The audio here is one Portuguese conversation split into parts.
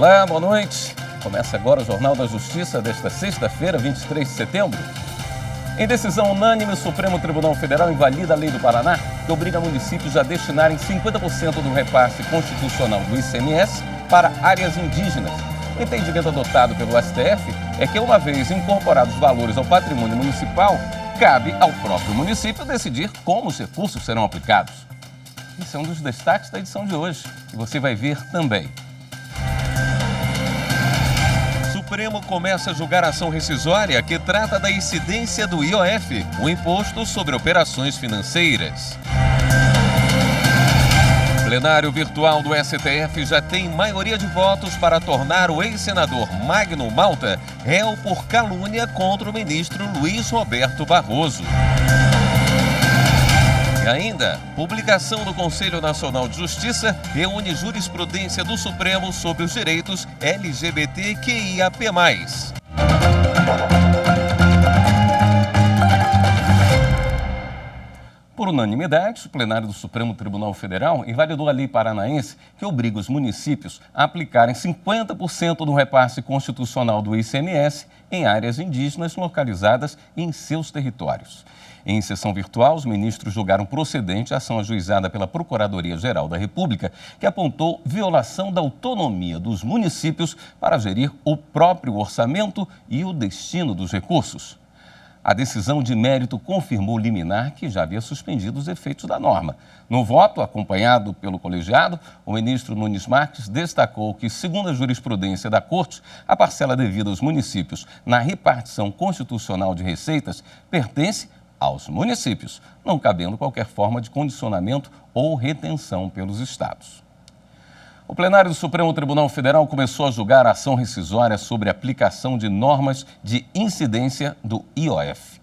Olá, boa noite. Começa agora o Jornal da Justiça desta sexta-feira, 23 de setembro. Em decisão unânime, o Supremo Tribunal Federal invalida a lei do Paraná, que obriga municípios a destinarem 50% do repasse constitucional do ICMS para áreas indígenas. O entendimento adotado pelo STF é que, uma vez incorporados valores ao patrimônio municipal, cabe ao próprio município decidir como os recursos serão aplicados. Esse é um dos destaques da edição de hoje, e você vai ver também. O Supremo começa a julgar a ação rescisória que trata da incidência do IOF, o Imposto sobre Operações Financeiras. O plenário virtual do STF já tem maioria de votos para tornar o ex-senador Magno Malta réu por calúnia contra o ministro Luiz Roberto Barroso. E ainda, publicação do Conselho Nacional de Justiça reúne jurisprudência do Supremo sobre os direitos LGBTQIAP+. Por unanimidade, o plenário do Supremo Tribunal Federal invalidou a lei paranaense que obriga os municípios a aplicarem 50% do repasse constitucional do ICMS em áreas indígenas localizadas em seus territórios. Em sessão virtual, os ministros julgaram procedente a ação ajuizada pela Procuradoria-Geral da República, que apontou violação da autonomia dos municípios para gerir o próprio orçamento e o destino dos recursos. A decisão de mérito confirmou o liminar que já havia suspendido os efeitos da norma. No voto, acompanhado pelo colegiado, o ministro Nunes Marques destacou que, segundo a jurisprudência da Corte, a parcela devida aos municípios na repartição constitucional de receitas pertence aos municípios, não cabendo qualquer forma de condicionamento ou retenção pelos estados. O plenário do Supremo Tribunal Federal começou a julgar a ação rescisória sobre a aplicação de normas de incidência do IOF.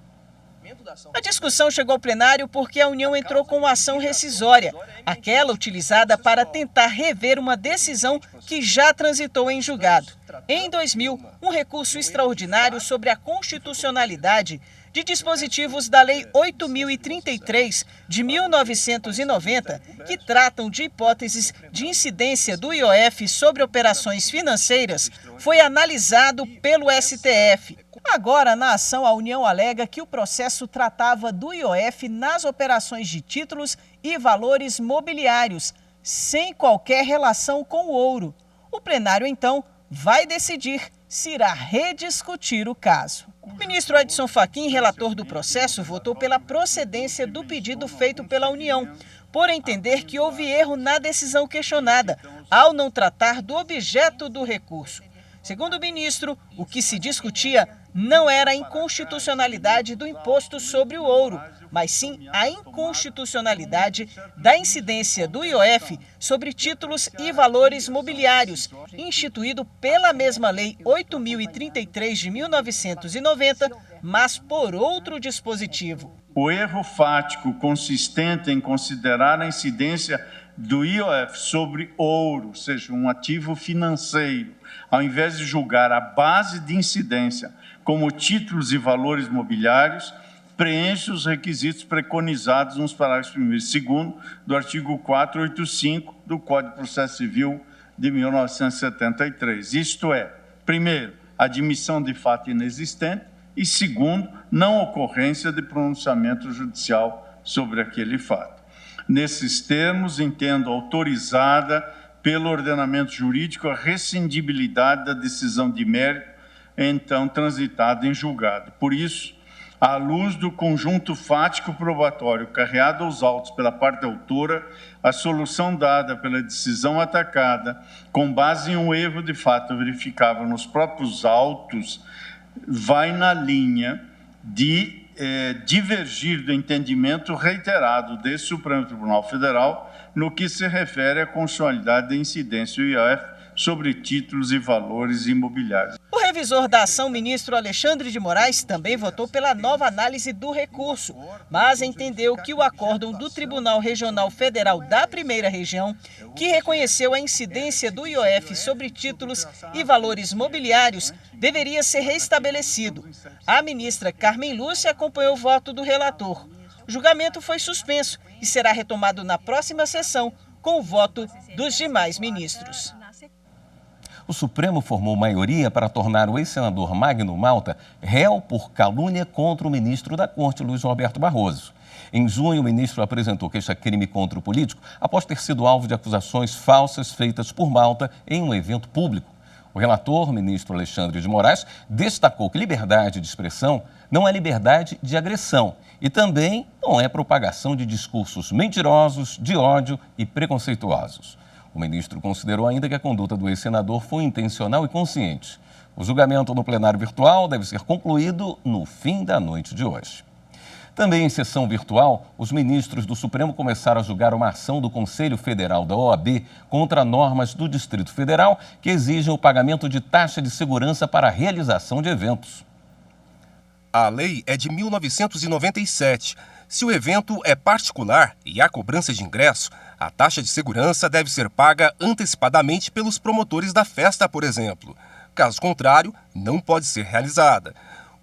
A discussão chegou ao plenário porque a União entrou com uma ação rescisória, aquela utilizada para tentar rever uma decisão que já transitou em julgado. Em 2000, um recurso extraordinário sobre a constitucionalidade de dispositivos da Lei 8.033, de 1990, que tratam de hipóteses de incidência do IOF sobre operações financeiras, foi analisado pelo STF. Agora, na ação, a União alega que o processo tratava do IOF nas operações de títulos e valores mobiliários, sem qualquer relação com o ouro. O plenário, então, vai decidir se irá rediscutir o caso. O ministro Edson Fachin, relator do processo, votou pela procedência do pedido feito pela União, por entender que houve erro na decisão questionada, ao não tratar do objeto do recurso. Segundo o ministro, o que se discutia não era a inconstitucionalidade do imposto sobre o ouro, mas sim a inconstitucionalidade da incidência do IOF sobre títulos e valores mobiliários, instituído pela mesma Lei 8.033 de 1990, mas por outro dispositivo. O erro fático consistente em considerar a incidência do IOF sobre ouro, ou seja, um ativo financeiro, ao invés de julgar a base de incidência como títulos e valores mobiliários, preenche os requisitos preconizados nos parágrafos 1º e 2º do artigo 485 do Código de Processo Civil de 1973. Isto é, primeiro, admissão de fato inexistente e, segundo, não ocorrência de pronunciamento judicial sobre aquele fato. Nesses termos, entendo autorizada pelo ordenamento jurídico a rescindibilidade da decisão de mérito, então transitada em julgado. Por isso, à luz do conjunto fático probatório carreado aos autos pela parte autora, a solução dada pela decisão atacada, com base em um erro de fato verificável nos próprios autos, vai na linha de divergir do entendimento reiterado desse Supremo Tribunal Federal no que se refere à constitucionalidade da incidência do IOF sobre títulos e valores imobiliários. O revisor da ação, ministro Alexandre de Moraes, também votou pela nova análise do recurso, mas entendeu que o acórdão do Tribunal Regional Federal da Primeira Região, que reconheceu a incidência do IOF sobre títulos e valores mobiliários, deveria ser restabelecido. A ministra Carmen Lúcia acompanhou o voto do relator. O julgamento foi suspenso e será retomado na próxima sessão com o voto dos demais ministros. O Supremo formou maioria para tornar o ex-senador Magno Malta réu por calúnia contra o ministro da Corte, Luiz Roberto Barroso. Em junho, o ministro apresentou queixa-crime contra o político após ter sido alvo de acusações falsas feitas por Malta em um evento público. O relator, ministro Alexandre de Moraes, destacou que liberdade de expressão não é liberdade de agressão e também não é propagação de discursos mentirosos, de ódio e preconceituosos. O ministro considerou ainda que a conduta do ex-senador foi intencional e consciente. O julgamento no plenário virtual deve ser concluído no fim da noite de hoje. Também em sessão virtual, os ministros do Supremo começaram a julgar uma ação do Conselho Federal da OAB contra normas do Distrito Federal que exigem o pagamento de taxa de segurança para a realização de eventos. A lei é de 1997. Se o evento é particular e há cobrança de ingresso, a taxa de segurança deve ser paga antecipadamente pelos promotores da festa, por exemplo. Caso contrário, não pode ser realizada.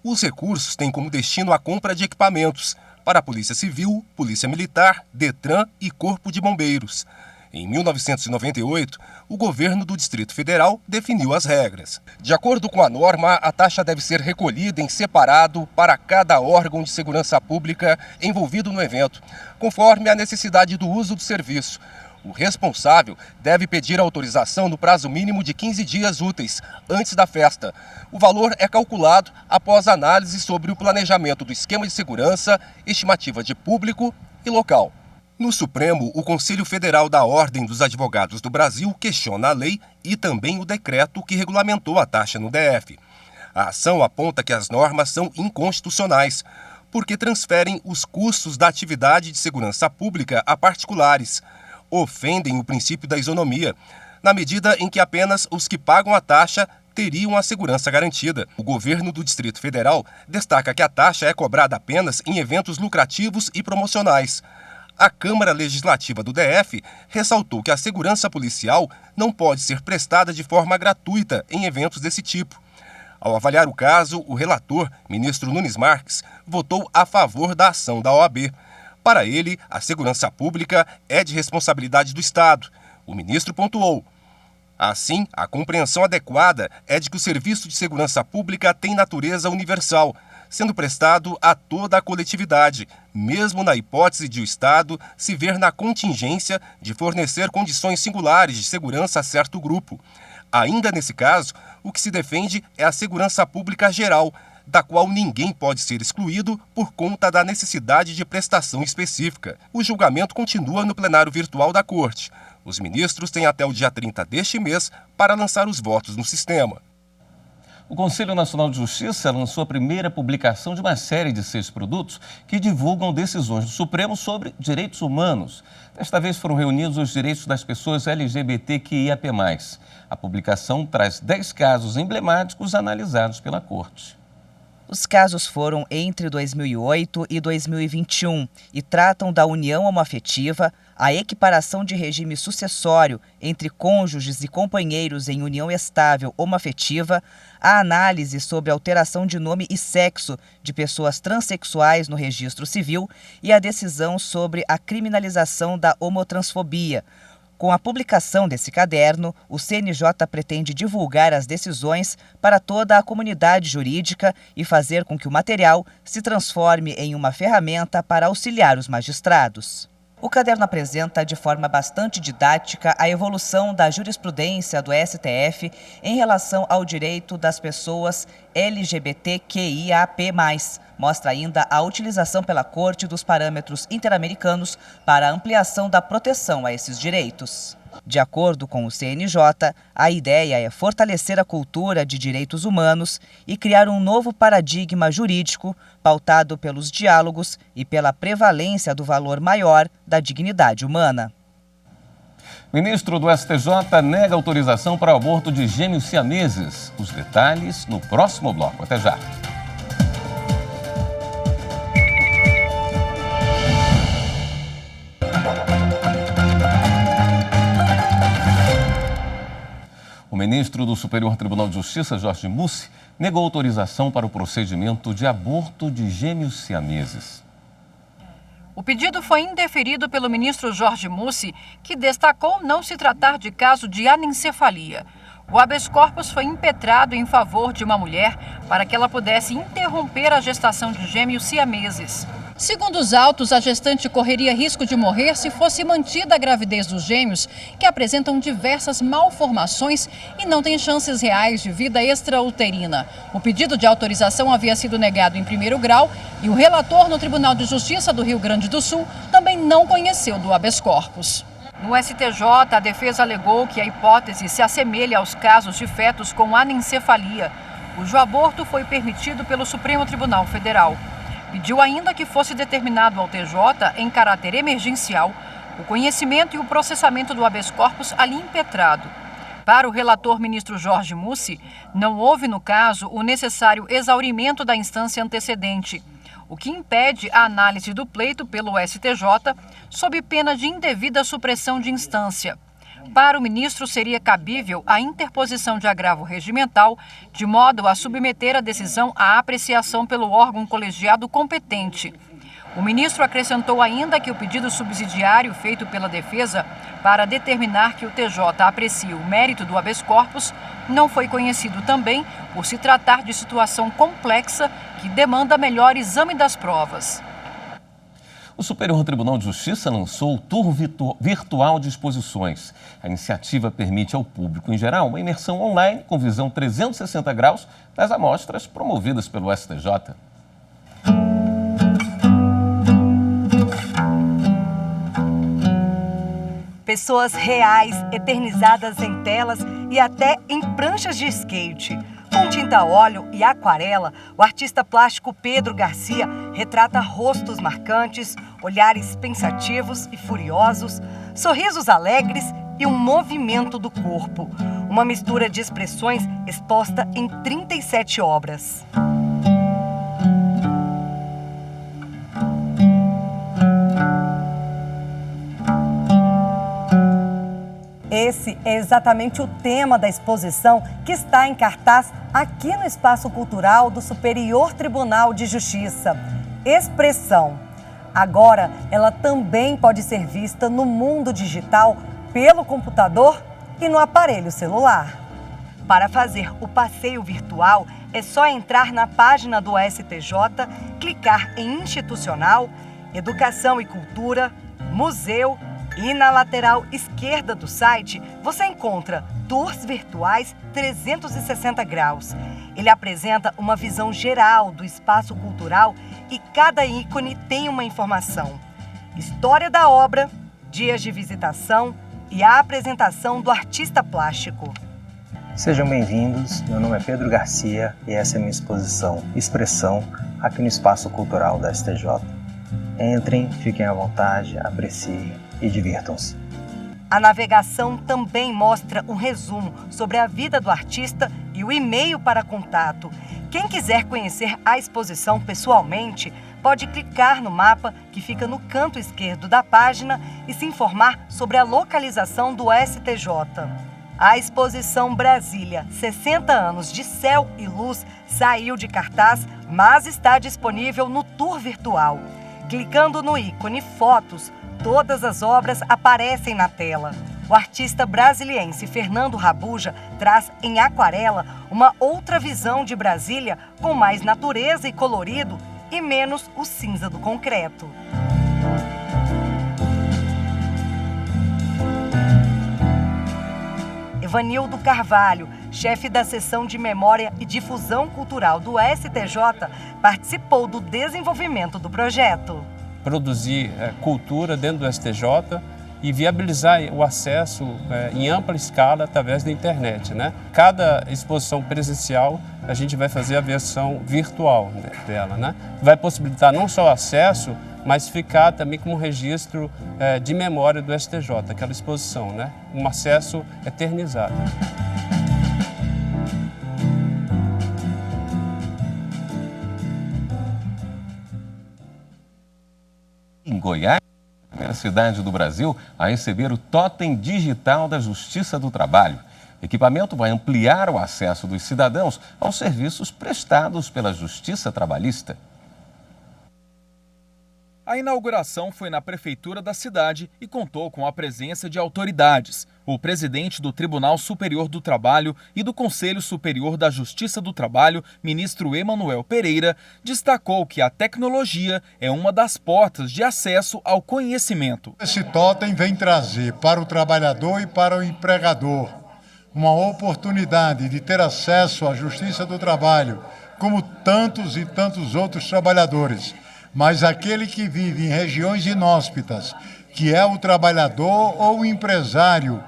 Os recursos têm como destino a compra de equipamentos para a Polícia Civil, Polícia Militar, Detran e Corpo de Bombeiros. Em 1998, o governo do Distrito Federal definiu as regras. De acordo com a norma, a taxa deve ser recolhida em separado para cada órgão de segurança pública envolvido no evento, conforme a necessidade do uso do serviço. O responsável deve pedir autorização no prazo mínimo de 15 dias úteis, antes da festa. O valor é calculado após análise sobre o planejamento do esquema de segurança, estimativa de público e local. No Supremo, o Conselho Federal da Ordem dos Advogados do Brasil questiona a lei e também o decreto que regulamentou a taxa no DF. A ação aponta que as normas são inconstitucionais, porque transferem os custos da atividade de segurança pública a particulares. Ofendem o princípio da isonomia, na medida em que apenas os que pagam a taxa teriam a segurança garantida. O governo do Distrito Federal destaca que a taxa é cobrada apenas em eventos lucrativos e promocionais. A Câmara Legislativa do DF ressaltou que a segurança policial não pode ser prestada de forma gratuita em eventos desse tipo. Ao avaliar o caso, o relator, ministro Nunes Marques, votou a favor da ação da OAB. Para ele, a segurança pública é de responsabilidade do Estado. O ministro pontuou. Assim, a compreensão adequada é de que o serviço de segurança pública tem natureza universal, sendo prestado a toda a coletividade, mesmo na hipótese de o Estado se ver na contingência de fornecer condições singulares de segurança a certo grupo. Ainda nesse caso, o que se defende é a segurança pública geral, da qual ninguém pode ser excluído por conta da necessidade de prestação específica. O julgamento continua no plenário virtual da Corte. Os ministros têm até o dia 30 deste mês para lançar os votos no sistema. O Conselho Nacional de Justiça lançou a primeira publicação de uma série de 6 produtos que divulgam decisões do Supremo sobre direitos humanos. Desta vez foram reunidos os direitos das pessoas LGBTQIAP+. A publicação traz 10 casos emblemáticos analisados pela Corte. Os casos foram entre 2008 e 2021 e tratam da união homoafetiva, a equiparação de regime sucessório entre cônjuges e companheiros em união estável homoafetiva, a análise sobre alteração de nome e sexo de pessoas transexuais no registro civil e a decisão sobre a criminalização da homotransfobia. Com a publicação desse caderno, o CNJ pretende divulgar as decisões para toda a comunidade jurídica e fazer com que o material se transforme em uma ferramenta para auxiliar os magistrados. O caderno apresenta de forma bastante didática a evolução da jurisprudência do STF em relação ao direito das pessoas LGBTQIAP+. Mostra ainda a utilização pela Corte dos parâmetros interamericanos para a ampliação da proteção a esses direitos. De acordo com o CNJ, a ideia é fortalecer a cultura de direitos humanos e criar um novo paradigma jurídico pautado pelos diálogos e pela prevalência do valor maior da dignidade humana. Ministro do STJ nega autorização para o aborto de gêmeos siameses. Os detalhes no próximo bloco. Até já. O ministro do Superior Tribunal de Justiça, Jorge Mussi, negou autorização para o procedimento de aborto de gêmeos siameses. O pedido foi indeferido pelo ministro Jorge Mussi, que destacou não se tratar de caso de anencefalia. O habeas corpus foi impetrado em favor de uma mulher para que ela pudesse interromper a gestação de gêmeos siameses. Segundo os autos, a gestante correria risco de morrer se fosse mantida a gravidez dos gêmeos, que apresentam diversas malformações e não têm chances reais de vida extrauterina. O pedido de autorização havia sido negado em primeiro grau e o relator no Tribunal de Justiça do Rio Grande do Sul também não conheceu do habeas corpus. No STJ, a defesa alegou que a hipótese se assemelha aos casos de fetos com anencefalia, cujo aborto foi permitido pelo Supremo Tribunal Federal. Pediu ainda que fosse determinado ao TJ, em caráter emergencial, o conhecimento e o processamento do habeas corpus ali impetrado. Para o relator ministro Jorge Mussi, não houve, no caso, o necessário exaurimento da instância antecedente, o que impede a análise do pleito pelo STJ sob pena de indevida supressão de instância. Para o ministro, seria cabível a interposição de agravo regimental, de modo a submeter a decisão à apreciação pelo órgão colegiado competente. O ministro acrescentou ainda que o pedido subsidiário feito pela defesa para determinar que o TJ aprecie o mérito do habeas corpus não foi conhecido também por se tratar de situação complexa que demanda melhor exame das provas. O Superior Tribunal de Justiça lançou o Tour Virtual de Exposições. A iniciativa permite ao público em geral uma imersão online com visão 360 graus das amostras promovidas pelo STJ. Pessoas reais, eternizadas em telas e até em pranchas de skate. Com tinta a óleo e aquarela, o artista plástico Pedro Garcia retrata rostos marcantes, olhares pensativos e furiosos, sorrisos alegres e um movimento do corpo. Uma mistura de expressões exposta em 37 obras. Esse é exatamente o tema da exposição que está em cartaz aqui no Espaço Cultural do Superior Tribunal de Justiça. Expressão. Agora, ela também pode ser vista no mundo digital, pelo computador e no aparelho celular. Para fazer o passeio virtual, é só entrar na página do STJ, clicar em Institucional, Educação e Cultura, Museu, e na lateral esquerda do site, você encontra Tours Virtuais 360 graus. Ele apresenta uma visão geral do espaço cultural e cada ícone tem uma informação. História da obra, dias de visitação e a apresentação do artista plástico. Sejam bem-vindos, meu nome é Pedro Garcia e essa é a minha exposição Expressão aqui no Espaço Cultural da STJ. Entrem, fiquem à vontade, apreciem e divirtam-se. A navegação também mostra um resumo sobre a vida do artista e o e-mail para contato. Quem quiser conhecer a exposição pessoalmente, pode clicar no mapa que fica no canto esquerdo da página e se informar sobre a localização do STJ. A exposição Brasília, 60 anos de céu e luz, saiu de cartaz, mas está disponível no Tour Virtual. Clicando no ícone Fotos, todas as obras aparecem na tela. O artista brasiliense Fernando Rabuja traz em aquarela uma outra visão de Brasília com mais natureza e colorido e menos o cinza do concreto. Evanildo Carvalho, chefe da Seção de Memória e Difusão Cultural do STJ, participou do desenvolvimento do projeto. Produzir cultura dentro do STJ e viabilizar o acesso em ampla escala através da internet, né? Cada exposição presencial a gente vai fazer a versão virtual dela, né? Vai possibilitar não só o acesso, mas ficar também como um registro de memória do STJ, aquela exposição, né? Um acesso eternizado. Em Goiás, a primeira cidade do Brasil a receber o Totem Digital da Justiça do Trabalho. O equipamento vai ampliar o acesso dos cidadãos aos serviços prestados pela Justiça Trabalhista. A inauguração foi na prefeitura da cidade e contou com a presença de autoridades. O presidente do Tribunal Superior do Trabalho e do Conselho Superior da Justiça do Trabalho, ministro Emanuel Pereira, destacou que a tecnologia é uma das portas de acesso ao conhecimento. Esse totem vem trazer para o trabalhador e para o empregador uma oportunidade de ter acesso à Justiça do Trabalho, como tantos e tantos outros trabalhadores. Mas aquele que vive em regiões inóspitas, que é o trabalhador ou o empresário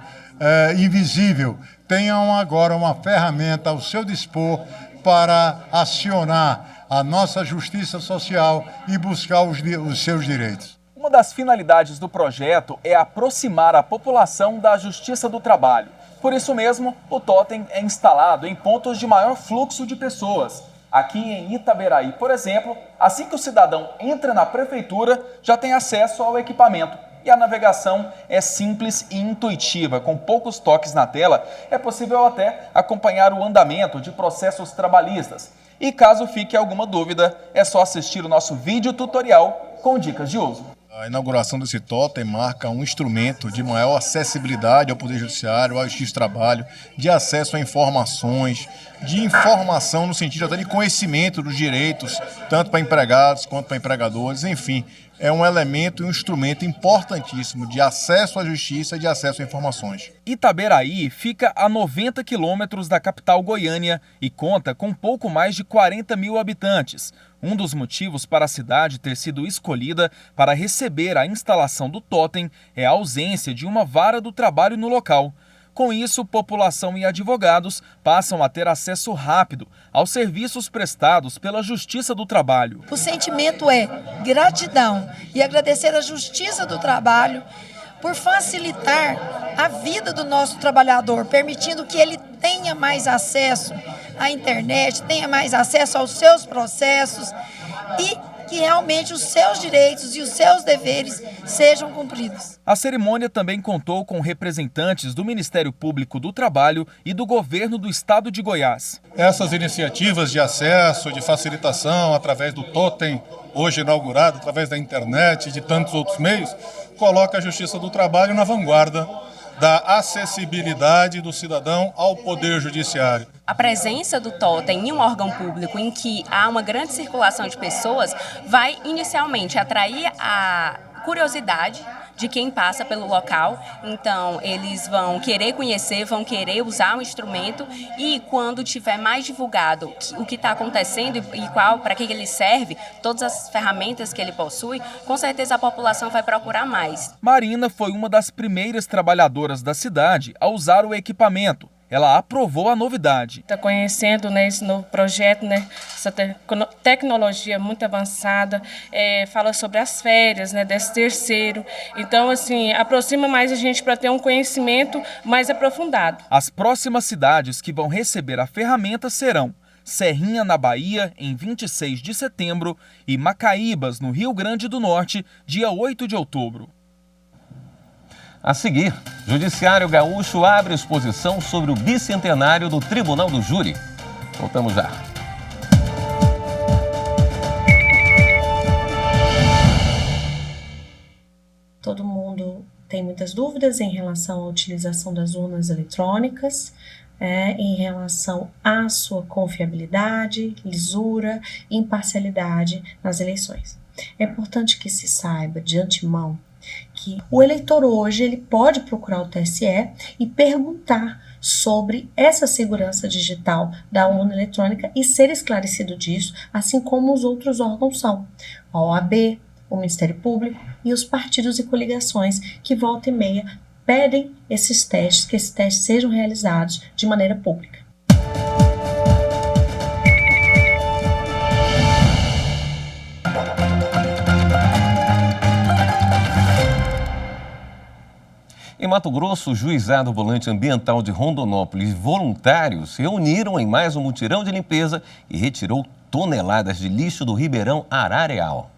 invisível, tenham agora uma ferramenta ao seu dispor para acionar a nossa justiça social e buscar os seus direitos. Uma das finalidades do projeto é aproximar a população da Justiça do Trabalho. Por isso mesmo, o totem é instalado em pontos de maior fluxo de pessoas. Aqui em Itaberaí, por exemplo, assim que o cidadão entra na prefeitura, já tem acesso ao equipamento. E a navegação é simples e intuitiva, com poucos toques na tela, é possível até acompanhar o andamento de processos trabalhistas. E caso fique alguma dúvida, é só assistir o nosso vídeo tutorial com dicas de uso. A inauguração desse totem marca um instrumento de maior acessibilidade ao Poder Judiciário, à Justiça do Trabalho, de acesso a informações, de informação no sentido até de conhecimento dos direitos, tanto para empregados quanto para empregadores, enfim. É um elemento e um instrumento importantíssimo de acesso à justiça e de acesso a informações. Itaberaí fica a 90 quilômetros da capital Goiânia e conta com pouco mais de 40 mil habitantes. Um dos motivos para a cidade ter sido escolhida para receber a instalação do totem é a ausência de uma vara do trabalho no local. Com isso, população e advogados passam a ter acesso rápido aos serviços prestados pela Justiça do Trabalho. O sentimento é gratidão e agradecer à Justiça do Trabalho por facilitar a vida do nosso trabalhador, permitindo que ele tenha mais acesso à internet, tenha mais acesso aos seus processos e que realmente os seus direitos e os seus deveres sejam cumpridos. A cerimônia também contou com representantes do Ministério Público do Trabalho e do Governo do Estado de Goiás. Essas iniciativas de acesso, de facilitação, através do totem, hoje inaugurado, através da internet e de tantos outros meios, coloca a Justiça do Trabalho na vanguarda da acessibilidade do cidadão ao Poder Judiciário. A presença do totem em um órgão público em que há uma grande circulação de pessoas vai inicialmente atrair a curiosidade de quem passa pelo local, então eles vão querer conhecer, vão querer usar o instrumento e quando tiver mais divulgado o que está acontecendo e para que ele serve, todas as ferramentas que ele possui, com certeza a população vai procurar mais. Marina foi uma das primeiras trabalhadoras da cidade a usar o equipamento. Ela aprovou a novidade. Está conhecendo, né, esse novo projeto, né, essa tecnologia muito avançada, fala sobre as férias, né, 13º. Então, assim, aproxima mais a gente para ter um conhecimento mais aprofundado. As próximas cidades que vão receber a ferramenta serão Serrinha, na Bahia, em 26 de setembro, e Macaíbas, no Rio Grande do Norte, dia 8 de outubro. A seguir, Judiciário Gaúcho abre exposição sobre o bicentenário do Tribunal do Júri. Voltamos já. Todo mundo tem muitas dúvidas em relação à utilização das urnas eletrônicas, em relação à sua confiabilidade, lisura e imparcialidade nas eleições. É importante que se saiba de antemão que o eleitor hoje ele pode procurar o TSE e perguntar sobre essa segurança digital da urna eletrônica e ser esclarecido disso, assim como os outros órgãos são, a OAB, o Ministério Público e os partidos e coligações que volta e meia pedem esses testes, que esses testes sejam realizados de maneira pública. Em Mato Grosso, o Juizado Volante Ambiental de Rondonópolis e voluntários se reuniram em mais um mutirão de limpeza e retirou toneladas de lixo do Ribeirão Arareal.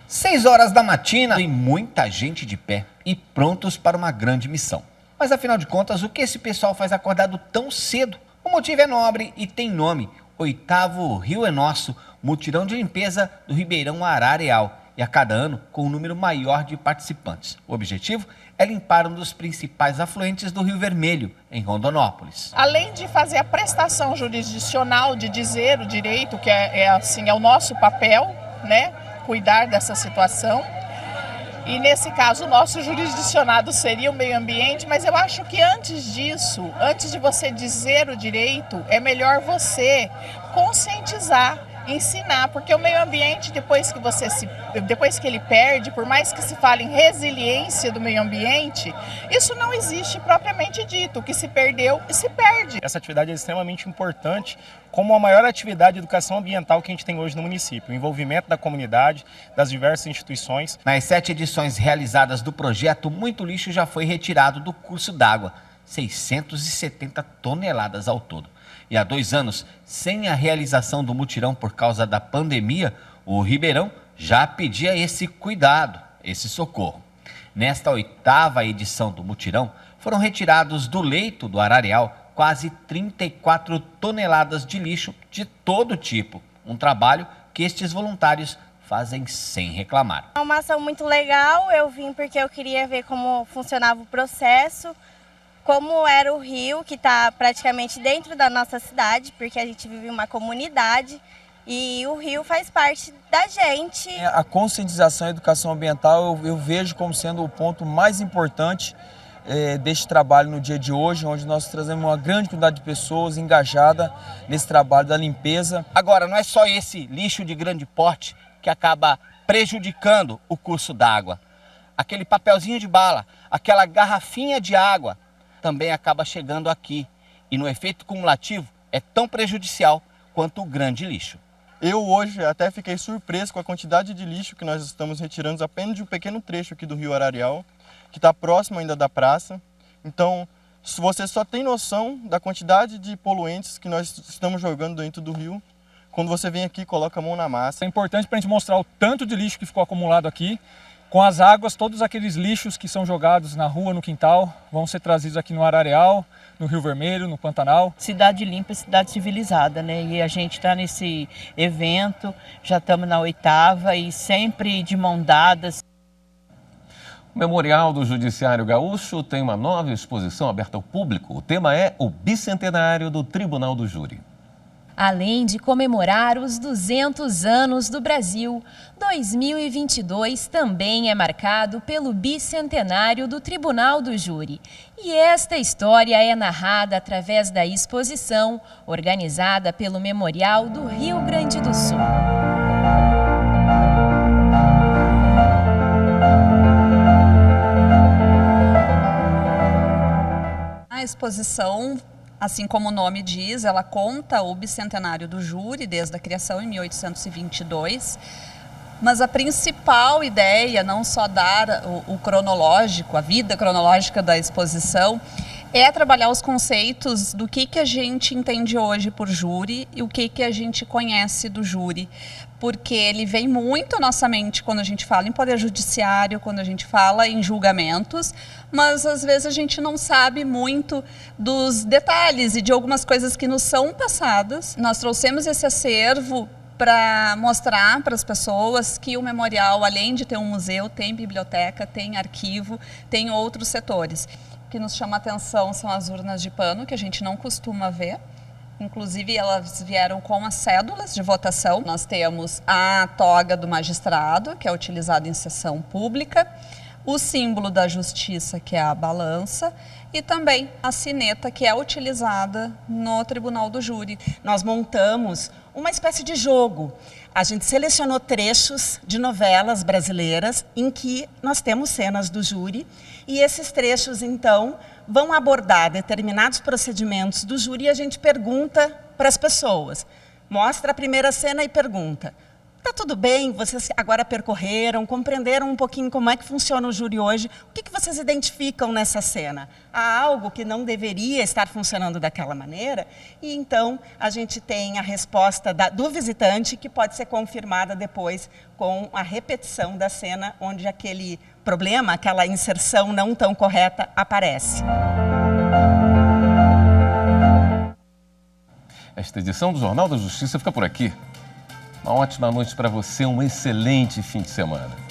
6 horas da matina e muita gente de pé e prontos para uma grande missão. Mas afinal de contas, o que esse pessoal faz acordado tão cedo? O motivo é nobre e tem nome. 8º Rio é Nosso, mutirão de limpeza do Ribeirão Arareal. e a cada ano com um número maior de participantes. O objetivo é limpar um dos principais afluentes do Rio Vermelho, em Rondonópolis. Além de fazer a prestação jurisdicional de dizer o direito, que é o nosso papel, né, cuidar dessa situação. E nesse caso, o nosso jurisdicionado seria o meio ambiente, mas eu acho que antes disso, antes de você dizer o direito, é melhor você conscientizar, ensinar, porque o meio ambiente, depois que ele perde, por mais que se fale em resiliência do meio ambiente, isso não existe propriamente dito. O que se perdeu, se perde. Essa atividade é extremamente importante, como a maior atividade de educação ambiental que a gente tem hoje no município, o envolvimento da comunidade, das diversas instituições. Nas 7 edições realizadas do projeto, muito lixo já foi retirado do curso d'água, 670 toneladas ao todo. E há 2 anos, sem a realização do mutirão por causa da pandemia, o Ribeirão já pedia esse cuidado, esse socorro. Nesta 8ª edição do mutirão, foram retirados do leito do Arareal quase 34 toneladas de lixo de todo tipo. Um trabalho que estes voluntários fazem sem reclamar. É uma ação muito legal, eu vim porque eu queria ver como funcionava o processo, como era o rio, que está praticamente dentro da nossa cidade, porque a gente vive em uma comunidade e o rio faz parte da gente. A conscientização e a educação ambiental eu vejo como sendo o ponto mais importante deste trabalho no dia de hoje, onde nós trazemos uma grande quantidade de pessoas engajadas nesse trabalho da limpeza. Agora, não é só esse lixo de grande porte que acaba prejudicando o curso d'água. Aquele papelzinho de bala, aquela garrafinha de água, também acaba chegando aqui. E no efeito cumulativo é tão prejudicial quanto o grande lixo. Eu hoje até fiquei surpreso com a quantidade de lixo que nós estamos retirando apenas de um pequeno trecho aqui do Rio Arareal, que está próximo ainda da praça. Então, se você só tem noção da quantidade de poluentes que nós estamos jogando dentro do rio, quando você vem aqui e coloca a mão na massa. É importante para a gente mostrar o tanto de lixo que ficou acumulado aqui. Com as águas, todos aqueles lixos que são jogados na rua, no quintal, vão ser trazidos aqui no Arareal, no Rio Vermelho, no Pantanal. Cidade limpa, cidade civilizada, né? E a gente está nesse evento, já estamos na 8ª e sempre de mão dadas. O Memorial do Judiciário Gaúcho tem uma nova exposição aberta ao público. O tema é o bicentenário do Tribunal do Júri. Além de comemorar os 200 anos do Brasil, 2022 também é marcado pelo bicentenário do Tribunal do Júri. E esta história é narrada através da exposição organizada pelo Memorial do Rio Grande do Sul. A exposição, assim como o nome diz, ela conta o bicentenário do júri desde a criação em 1822, mas a principal ideia, não só dar o cronológico, a vida cronológica da exposição, é trabalhar os conceitos do que a gente entende hoje por júri e o que a gente conhece do júri, porque ele vem muito à nossa mente quando a gente fala em poder judiciário, quando a gente fala em julgamentos, mas às vezes a gente não sabe muito dos detalhes e de algumas coisas que nos são passadas. Nós trouxemos esse acervo para mostrar para as pessoas que o memorial, além de ter um museu, tem biblioteca, tem arquivo, tem outros setores. O que nos chama a atenção são as urnas de pano, que a gente não costuma ver. Inclusive, elas vieram com as cédulas de votação. Nós temos a toga do magistrado, que é utilizada em sessão pública, o símbolo da justiça, que é a balança, e também a sineta, que é utilizada no Tribunal do Júri. Nós montamos uma espécie de jogo. A gente selecionou trechos de novelas brasileiras em que nós temos cenas do júri, e esses trechos, então, vão abordar determinados procedimentos do júri e a gente pergunta para as pessoas. Mostra a primeira cena e pergunta: tá tudo bem? Vocês agora percorreram, compreenderam um pouquinho como é que funciona o júri hoje? O que vocês identificam nessa cena? Há algo que não deveria estar funcionando daquela maneira? E então a gente tem a resposta do visitante, que pode ser confirmada depois com a repetição da cena onde aquele problema, aquela inserção não tão correta aparece. Esta edição do Jornal da Justiça fica por aqui. Uma ótima noite para você, um excelente fim de semana.